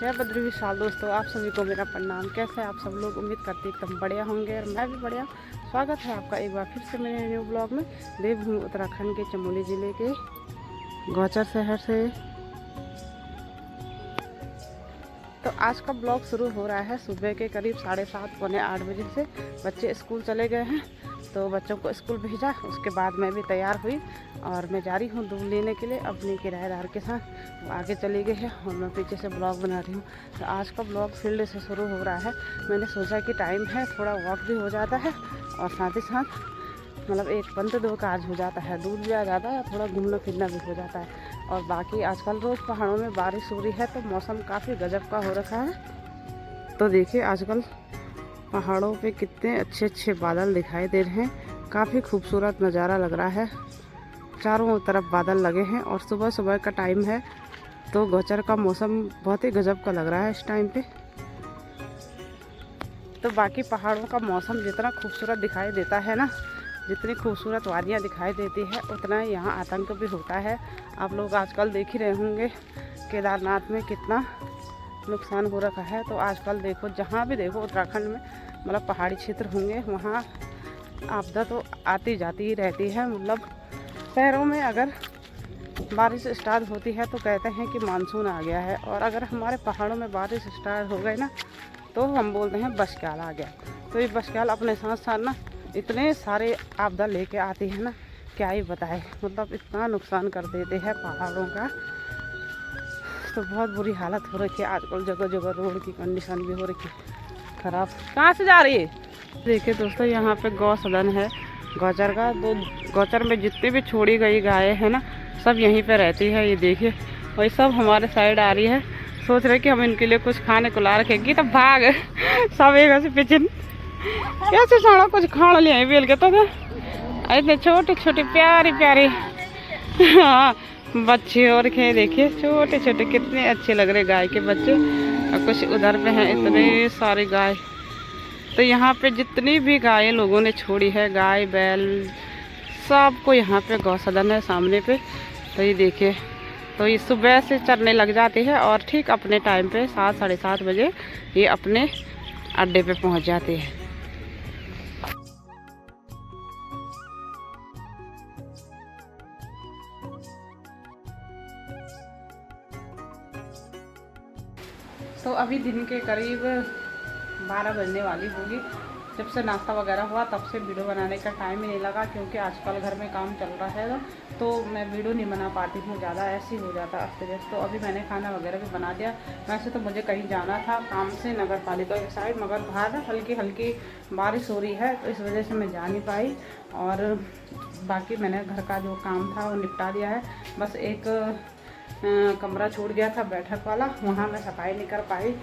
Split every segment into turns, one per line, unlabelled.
जय बद्री विशाल। दोस्तों आप सभी को मेरा प्रणाम। कैसे आप सब लोग? उम्मीद करती एकदम बढ़िया होंगे और मैं भी बढ़िया। स्वागत है आपका एक बार फिर से मेरे न्यू ब्लॉग में। देवभूमि उत्तराखंड के चमोली ज़िले के गौचर शहर से। तो आज का ब्लॉग शुरू हो रहा है सुबह के करीब 7:30 पौने 8 बजे से। बच्चे स्कूल चले गए हैं तो बच्चों को स्कूल भेजा, उसके बाद मैं भी तैयार हुई और मैं जा रही हूँ दूध लेने के लिए अपने किराएदार के साथ। वो आगे चली गई है और मैं पीछे से ब्लॉग बना रही हूँ। तो आज का ब्लॉग फील्ड से शुरू हो रहा है। मैंने सोचा कि टाइम है, थोड़ा वॉक भी हो जाता है और साथ ही साथ मतलब एक पंथ दो काज हो जाता है, दूध भी आ जाता है, थोड़ा घूमना फिरना भी हो जाता है। और बाकी आजकल रोज़ पहाड़ों में बारिश हो रही है तो मौसम काफ़ी गजब का हो रखा है। तो देखिए आजकल पहाड़ों पे कितने अच्छे अच्छे बादल दिखाई दे रहे हैं। काफ़ी खूबसूरत नज़ारा लग रहा है। चारों तरफ बादल लगे हैं और सुबह सुबह का टाइम है तो गौचर का मौसम बहुत ही गजब का लग रहा है इस टाइम पे। तो बाकी पहाड़ों का मौसम जितना खूबसूरत दिखाई देता है ना, जितनी खूबसूरत वादियाँ दिखाई देती है उतना ही यहाँ आतंक भी होता है। आप लोग आजकल देख ही रहे होंगे केदारनाथ में कितना नुकसान हो रखा है। तो आजकल देखो जहाँ भी देखो उत्तराखंड में मतलब पहाड़ी क्षेत्र होंगे वहाँ आपदा तो आती जाती ही रहती है। मतलब शहरों में अगर बारिश स्टार्ट होती है तो कहते हैं कि मानसून आ गया है, और अगर हमारे पहाड़ों में बारिश स्टार्ट हो गई ना तो हम बोलते हैं बशकाल आ गया। तो ये बशकाल अपने साथ साथ ना इतने सारे आपदा लेके आती है ना, क्या ही बताए। मतलब इतना नुकसान कर देते हैं पहाड़ों का। तो बहुत बुरी हालत हो रही है आजकल, जगह जगह रोड की कंडीशन भी हो रही है ख़राब। कहाँ से जा रही है? देखिए दोस्तों यहाँ पे गौ सदन है गौचर का। तो गौचर में जितनी भी छोड़ी गई गायें हैं ना सब यहीं पे रहती है। ये देखिए वही सब हमारे साइड आ रही है। सोच रहे कि हम इनके लिए कुछ खाने को ला रखेंगी तो भाग सब एक ऐसे पीछे कैसे सारा कुछ खा लिया बेल के। तो इतने छोटे छोटे प्यारी प्यारी हाँ बच्चे और खे देखिए छोटे छोटे कितने अच्छे लग रहे गाय के बच्चे। और कुछ उधर पे हैं इतने सारे गाय। तो यहाँ पे जितनी भी गायें लोगों ने छोड़ी है, गाय बैल सबको यहाँ पे गौसदन है सामने पे। तो ये देखिए तो ये सुबह से चरने लग जाती है और ठीक अपने टाइम पे 7 साढ़े 7 बजे ये अपने अड्डे पे पहुँच जाती है। तो अभी दिन के करीब 12 बजने वाली होगी। जब से नाश्ता वगैरह हुआ तब से वीडियो बनाने का टाइम ही नहीं लगा, क्योंकि आजकल घर में काम चल रहा है ना तो मैं वीडियो नहीं बना पाती हूँ ज़्यादा, ऐसे ही हो जाता अस्त व्यस्त। तो अभी मैंने खाना वगैरह भी बना दिया। वैसे तो मुझे कहीं जाना था काम से नगर पालिका की साइड, मगर बाहर हल्की हल्की बारिश हो रही है तो इस वजह से मैं जा नहीं पाई। और बाकी मैंने घर का जो काम था वो निपटा दिया है। बस एक कमरा छूट गया था बैठक वाला, वहाँ मैं सफाई नहीं कर पाई।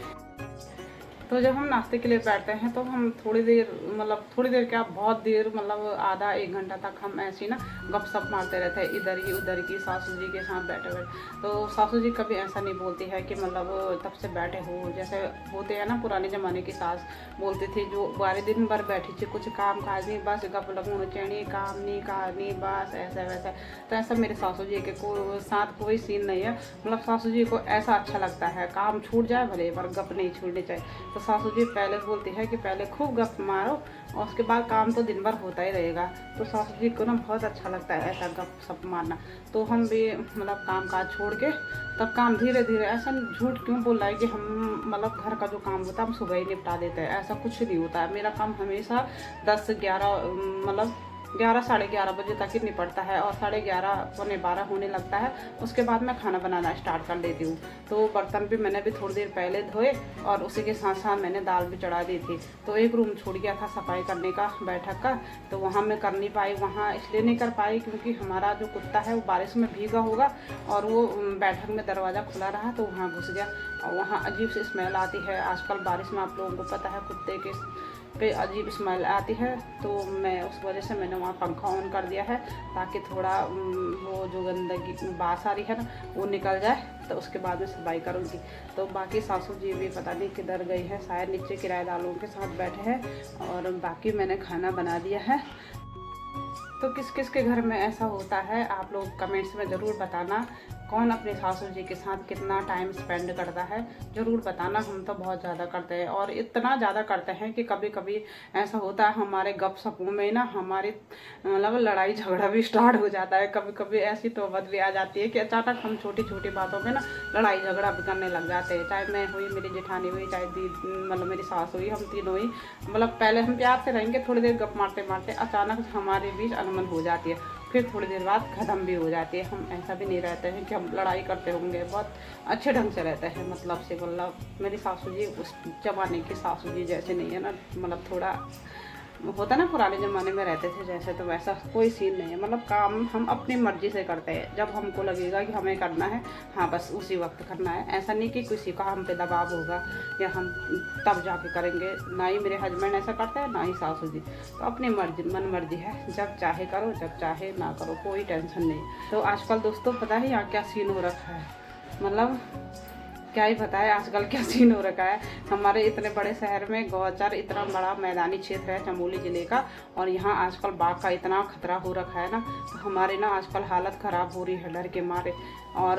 तो जब हम नाश्ते के लिए बैठते हैं तो हम थोड़ी देर क्या बहुत देर मतलब आधा एक घंटा तक हम ऐसे ही ना गपशप मारते रहते हैं इधर ही उधर की सासू जी के साथ बैठे बैठे। तो सासू जी कभी ऐसा नहीं बोलती है कि मतलब तब से बैठे हो, जैसे होते हैं ना पुराने ज़माने की सास बोलती थी जो 12 दिन भर बैठी थी कुछ काम काज नहीं, बस गप लगून चैनी काम नहीं करनी बस ऐसा वैसा। तो ऐसा मेरे सासू जी के साथ कोई सीन नहीं है। मतलब सासू जी को ऐसा अच्छा लगता है काम छूट जाए भले पर गप नहीं छूटनी चाहिए। तो सासू जी पहले बोलती है कि पहले खूब गप मारो और उसके बाद काम तो दिन भर होता ही रहेगा। तो सासू जी को ना बहुत अच्छा लगता है ऐसा गप सप मारना। तो हम भी मतलब काम काज छोड़ के तब काम धीरे धीरे, ऐसा झूठ क्यों बोल रहा है कि हम मतलब घर का जो काम होता है हम सुबह ही निपटा देते हैं, ऐसा कुछ नहीं होता है। मेरा काम हमेशा 10-11 मतलब 11 साढ़े 11 बजे तक ही निपटता है और 11:30 पौने 12 होने लगता है। उसके बाद मैं खाना बनाना स्टार्ट कर देती हूँ। तो बर्तन भी मैंने भी थोड़ी देर पहले धोए और उसी के साथ साथ मैंने दाल भी चढ़ा दी थी। तो एक रूम छूट गया था सफाई करने का बैठक का, तो वहाँ मैं कर नहीं पाई। वहाँ इसलिए नहीं कर पाई क्योंकि हमारा जो कुत्ता है वो बारिश में भीगा होगा और वो बैठक में दरवाज़ा खुला रहा तो वहाँ घुस गया और वहाँ अजीब सी स्मेल आती है। आजकल बारिश में आप लोगों को पता है कुत्ते के पे अजीब स्मेल आती है। तो मैं उस वजह से मैंने वहाँ पंखा ऑन कर दिया है ताकि थोड़ा वो जो गंदगी बास आ रही है ना वो निकल जाए। तो उसके बाद में सफाई करूँगी। तो बाकी सासू जी भी पता नहीं किधर गई है, शायद नीचे किराएदारों के साथ बैठे हैं। और बाकी मैंने खाना बना दिया है। तो किस किस के घर में ऐसा होता है आप लोग कमेंट्स में ज़रूर बताना कौन अपने सासू जी के साथ कितना टाइम स्पेंड करता है ज़रूर बताना। हम तो बहुत ज़्यादा करते हैं, और इतना ज़्यादा करते हैं कि कभी कभी ऐसा होता है हमारे गपशपों में ना हमारी मतलब लड़ाई झगड़ा भी स्टार्ट हो जाता है। कभी कभी ऐसी तौबत भी आ जाती है कि अचानक हम छोटी छोटी बातों पे ना लड़ाई झगड़ा भी करने लग जाते हैं। चाहे मैं हुई, मेरी जेठानी हुई, चाहे मतलब मेरी सास हुई, हम तीनों ही मतलब पहले हम प्यार से रहेंगे, थोड़ी देर गप मारते मारते अचानक हमारे बीच अनबन हो जाती है, फिर थोड़ी देर बाद ख़त्म भी हो जाती है। हम ऐसा भी नहीं रहते हैं कि हम लड़ाई करते होंगे, बहुत अच्छे ढंग से रहते हैं। मतलब से मतलब मेरी सासू जी उस ज़माने की सासू जी जैसे नहीं है ना, मतलब थोड़ा होता ना पुराने ज़माने में रहते थे जैसे, तो वैसा कोई सीन नहीं है। मतलब काम हम अपनी मर्ज़ी से करते हैं, जब हमको लगेगा कि हमें करना है, हाँ बस उसी वक्त करना है। ऐसा नहीं कि किसी का हम पे दबाव होगा या हम तब जाके करेंगे। ना ही मेरे हस्बैंड ऐसा करते हैं, ना ही सासू जी। तो अपनी मर्जी मन मर्जी है, जब चाहे करो, जब चाहे ना करो, कोई टेंशन नहीं। तो आजकल दोस्तों पता है यहाँ क्या सीन हो रखा है, मतलब क्या ही बताए आजकल क्या सीन हो रखा है। हमारे इतने बड़े शहर में गौचर, इतना बड़ा मैदानी क्षेत्र है चमोली ज़िले का, और यहाँ आजकल बाघ का इतना खतरा हो रखा है ना, तो हमारे ना आजकल हालत ख़राब हो रही है डर के मारे। और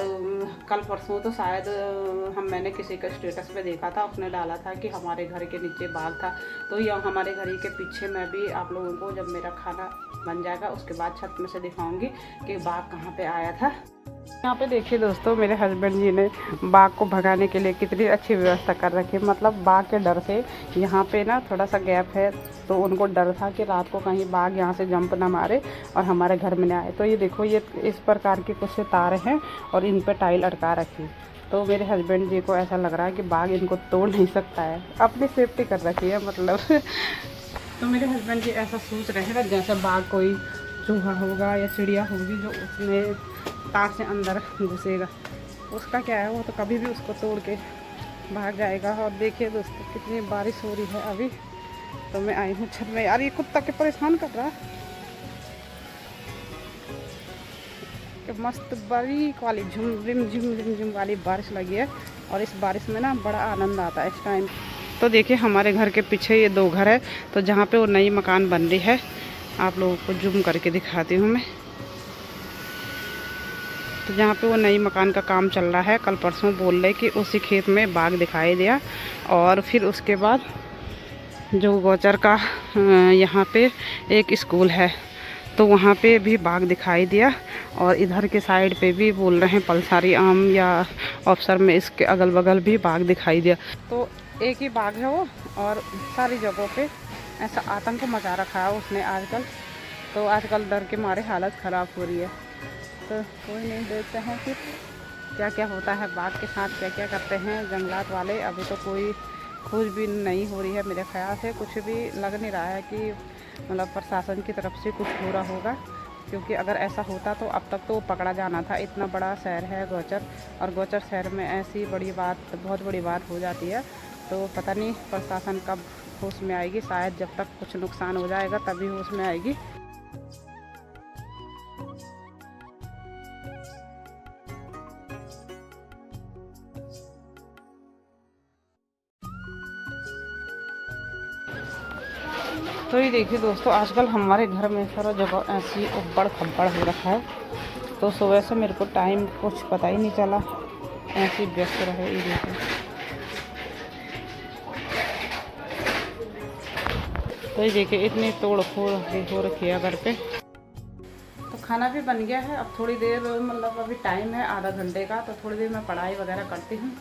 कल परसों तो शायद मैंने किसी का स्टेटस पे देखा था, उसने डाला था कि हमारे घर के नीचे बाघ था। तो यह हमारे घर के पीछे मैं भी आप लोगों को जब मेरा खाना बन जाएगा उसके बाद छत में से दिखाऊंगी कि बाघ कहाँ पे आया था। यहाँ पे देखिए दोस्तों, मेरे हस्बैंड जी ने बाघ को भगाने के लिए कितनी अच्छी व्यवस्था कर रखी है। मतलब बाघ के डर से यहाँ पे ना थोड़ा सा गैप है, तो उनको डर था कि रात को कहीं बाघ यहाँ से जंप ना मारे और हमारे घर में ना आए। तो ये देखो, ये इस प्रकार की कुछ तार हैं और इन पर टाइल अटका रखी। तो मेरे हस्बैंड जी को ऐसा लग रहा है कि बाघ इनको तोड़ नहीं सकता है, अपनी सेफ्टी कर रखी है मतलब। तो मेरे हस्बैंड जी ऐसा सोच रहे हैं जैसे बाघ कोई चूहा होगा या चिड़िया होगी जो उसमें तार से अंदर घुसेगा, उसका क्या है, वो तो कभी भी उसको तोड़ के भाग जाएगा। और देखिए दोस्तों कितनी बारिश हो रही है अभी, तो मैं आई हूँ छत में। यार ये कुत्ता के परेशान कर रहा है। मस्त बारीक वाली झुम वाली बारिश लगी है, और इस बारिश में ना बड़ा आनंद आता है इस टाइम। तो देखिए हमारे घर के पीछे ये 2 घर है, तो जहाँ पे वो नई मकान बन रही है, आप लोगों को जूम करके दिखाती हूँ मैं। तो जहाँ पे वो नई मकान का काम चल रहा है, कल परसों बोल रहे कि उसी खेत में बाघ दिखाई दिया। और फिर उसके बाद जो गोचर का यहाँ पे एक स्कूल है, तो वहाँ पे भी बाघ दिखाई दिया। और इधर के साइड पे भी बोल रहे हैं पलसारी आम या अफसर में, इसके अगल बगल भी बाघ दिखाई दिया। तो एक ही बाघ है वो, और सारी जगहों पे ऐसा आतंक मचा रखा है उसने आजकल। तो आजकल डर के मारे हालत ख़राब हो रही है। तो कोई नहीं, देखते हैं फिर क्या क्या होता है बाघ के साथ, क्या क्या करते हैं जंगलात वाले। अभी तो कोई खोजबीन नहीं हो रही है मेरे ख्याल से, कुछ भी लग नहीं रहा है कि मतलब प्रशासन की तरफ से कुछ हो रहा होगा, क्योंकि अगर ऐसा होता तो अब तक तो वो पकड़ा जाना था। इतना बड़ा शहर है गोचर, और गोचर शहर में ऐसी बड़ी बात, बहुत बड़ी बात हो जाती है। तो पता नहीं प्रशासन कब होश में आएगी, शायद जब तक कुछ नुकसान हो जाएगा तभी होश में आएगी। तो ये देखिए दोस्तों, आजकल हमारे घर में सारा जगह ऐसी उबड़ खब्बड़ हो रखा है, तो सुबह से मेरे को टाइम कुछ पता ही नहीं चला, ऐसे व्यस्त रहे। ये देखिए, तो ये देखिए इतनी तोड़ फोड़ हो रखी है घर पे। तो खाना भी बन गया है, अब थोड़ी देर मतलब अभी टाइम है आधा घंटे का, तो थोड़ी देर मैं पढ़ाई वगैरह करती हूँ।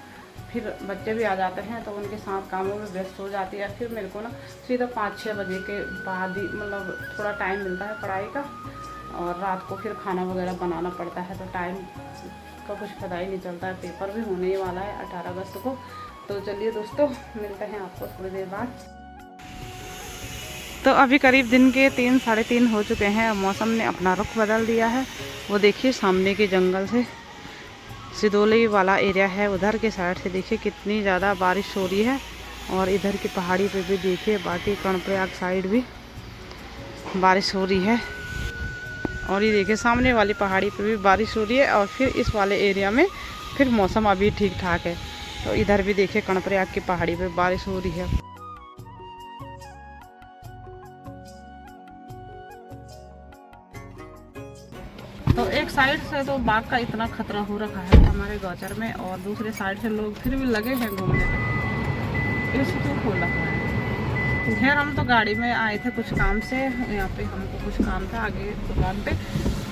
फिर बच्चे भी आ जाते हैं तो उनके साथ कामों में व्यस्त हो जाती है। फिर मेरे को ना सीधा 5-6 बजे के बाद ही मतलब थोड़ा टाइम मिलता है पढ़ाई का, और रात को फिर खाना वगैरह बनाना पड़ता है, तो टाइम का कुछ पता ही नहीं चलता है। पेपर भी होने ही वाला है 18 अगस्त को। तो चलिए दोस्तों, मिलते हैं आपको थोड़ी देर बाद। तो अभी करीब दिन के 3-3:30 हो चुके हैं, मौसम ने अपना रुख बदल दिया है। वो देखिए सामने के जंगल से सिदोली वाला एरिया है, उधर के साइड से देखिए कितनी ज़्यादा बारिश हो रही है। और इधर की पहाड़ी पे भी देखिए, बाकी कर्णप्रयाग साइड भी बारिश हो रही है। और ये देखिए सामने वाली पहाड़ी पे भी बारिश हो रही है, और फिर इस वाले एरिया में फिर मौसम अभी ठीक ठाक है। तो इधर भी देखिए कर्णप्रयाग की पहाड़ी पे बारिश हो रही है। तो एक साइड साइड से तो बाघ का इतना खतरा हो रखा है हमारे गौचर में, और दूसरे साइड से लोग फिर भी लगे हैं घूमने में, इसको खोला हुआ है। खैर हम तो गाड़ी में आए थे कुछ काम से, यहाँ पे हमको कुछ काम था आगे दुकान पे,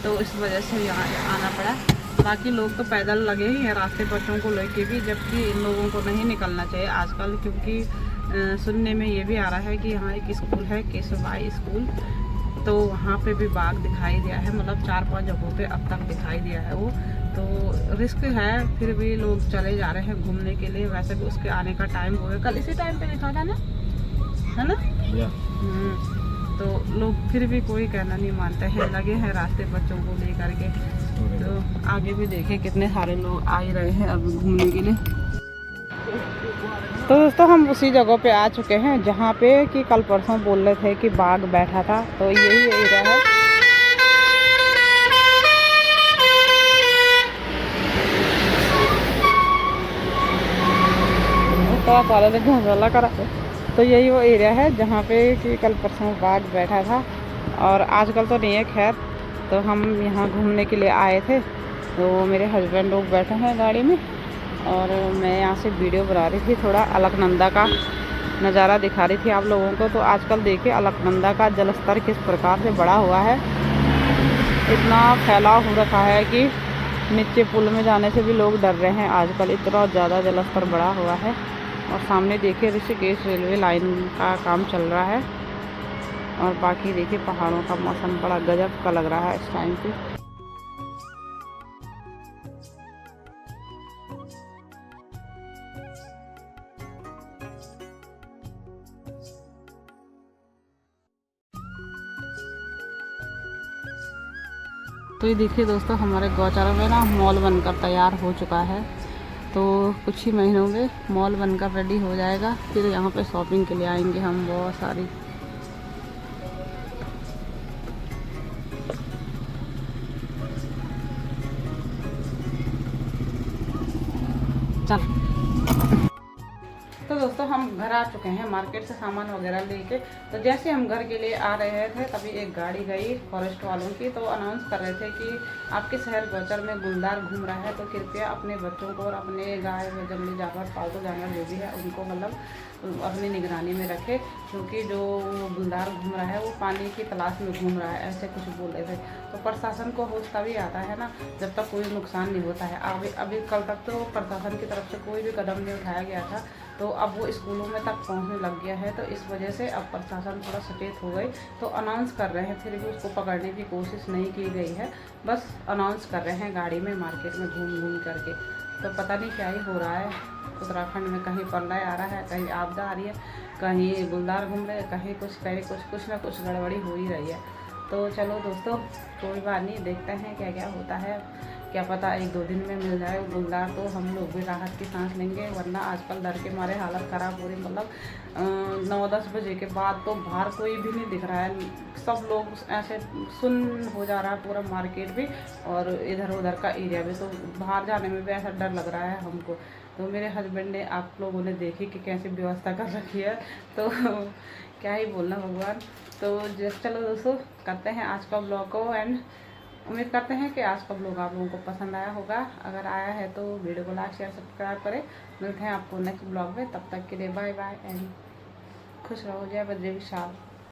तो इस वजह से यहाँ आना पड़ा। बाकी लोग तो पैदल लगे ही हैं रास्ते बच्चों को लेके भी, जबकि इन लोगों को नहीं निकलना चाहिए आजकल, क्योंकि सुनने में ये भी आ रहा है कि यहाँ एक स्कूल है केशवबाई स्कूल, तो वहाँ पे भी बाघ दिखाई दिया है, मतलब 4-5 जगहों पे अब तक दिखाई दिया है वो। तो रिस्क है, फिर भी लोग चले जा रहे हैं घूमने के लिए। वैसे भी उसके आने का टाइम हो गया, कल इसी टाइम पे दिखा था ना, है ना? तो लोग फिर भी कोई कहना नहीं मानते हैं, लगे हैं रास्ते बच्चों को ले करके। तो आगे भी देखें कितने सारे लोग आ ही रहे हैं अब घूमने के लिए। तो दोस्तों हम उसी जगह पे आ चुके हैं जहाँ पे कि कल परसों बोल रहे थे कि बाघ बैठा था, तो यही एरिया है। घंटा करा, तो यही वो एरिया है जहाँ पे कि कल परसों बाघ बैठा था, और आजकल तो नहीं है खैर। तो हम यहाँ घूमने के लिए आए थे, तो मेरे हस्बैंड लोग बैठे हैं गाड़ी में, और मैं यहाँ से वीडियो बना रही थी, थोड़ा अलकनंदा का नज़ारा दिखा रही थी आप लोगों को। तो आजकल देखिए अलकनंदा का जलस्तर किस प्रकार से बढ़ा हुआ है, इतना फैलाव हो रखा है कि नीचे पुल में जाने से भी लोग डर रहे हैं आजकल, इतना ज़्यादा जलस्तर बढ़ा हुआ है। और सामने देखिए ऋषिकेश रेलवे लाइन का काम चल रहा है, और बाकी देखिए पहाड़ों का मौसम बड़ा गजब का लग रहा है इस टाइम पे। तो ये देखिए दोस्तों हमारे गौचर में ना मॉल बनकर तैयार हो चुका है, तो कुछ ही महीनों में मॉल बनकर रेडी हो जाएगा। फिर यहाँ पे शॉपिंग के लिए आएंगे हम बहुत सारी। चल तो दोस्तों हम घर आ चुके हैं मार्केट से सामान वगैरह लेके। तो जैसे हम घर के लिए आ रहे थे तभी एक गाड़ी गई फॉरेस्ट वालों की, तो अनाउंस कर रहे थे कि आपके शहर गौचर में गुलदार घूम रहा है, तो कृपया अपने बच्चों को और अपने गाय व जंगली जानवर पालतू जानवर जो भी है उनको मतलब अपनी निगरानी में रखे, क्योंकि जो गुलदार घूम रहा है वो पानी की तलाश में घूम रहा है, ऐसे कुछ बोल रहे थे। तो प्रशासन को होश तभी आता है ना जब तक कोई नुकसान नहीं होता है। अभी कल तक तो प्रशासन की तरफ से कोई भी कदम नहीं उठाया गया था, तो अब वो स्कूलों में तक पहुंचने लग गया है, तो इस वजह से अब प्रशासन थोड़ा सचेत हो गई, तो अनाउंस कर रहे हैं। फिर भी उसको पकड़ने की कोशिश नहीं की गई है, बस अनाउंस कर रहे हैं गाड़ी में मार्केट में घूम घूम करके। तो पता नहीं क्या ही हो रहा है उत्तराखंड में, कहीं प्रलय आ रहा है, कहीं आपदा आ रही है, कहीं गुलदार घूम रहे हैं, कहीं कुछ ना कुछ गड़बड़ी हो ही रही है। तो चलो दोस्तों कोई बात नहीं, देखते हैं क्या क्या होता है, क्या पता 1-2 दिन में मिल जाए गुलदार, तो हम लोग भी राहत की सांस लेंगे। वरना आजकल डर के मारे हालत ख़राब हो रही, मतलब 9-10 बजे के बाद तो बाहर कोई भी नहीं दिख रहा है, सब लोग ऐसे सुन हो जा रहा है पूरा मार्केट भी और इधर उधर का एरिया भी, तो बाहर जाने में भी ऐसा डर लग रहा है हमको। तो मेरे हस्बैंड ने आप लोगों ने देखी कि कैसी व्यवस्था कर रखी है, तो क्या ही बोलना भगवान। तो चलो दोस्तों करते हैं आज का ब्लॉग को एंड उम्मीद करते हैं कि आज का ब्लॉग आप लोगों को पसंद आया होगा। अगर आया है तो वीडियो को लाइक शेयर सब्सक्राइब करें। मिलते हैं आपको नेक्स्ट ब्लॉग में, तब तक के लिए बाय बाय एंड खुश रहो। जय बद्री विशाल।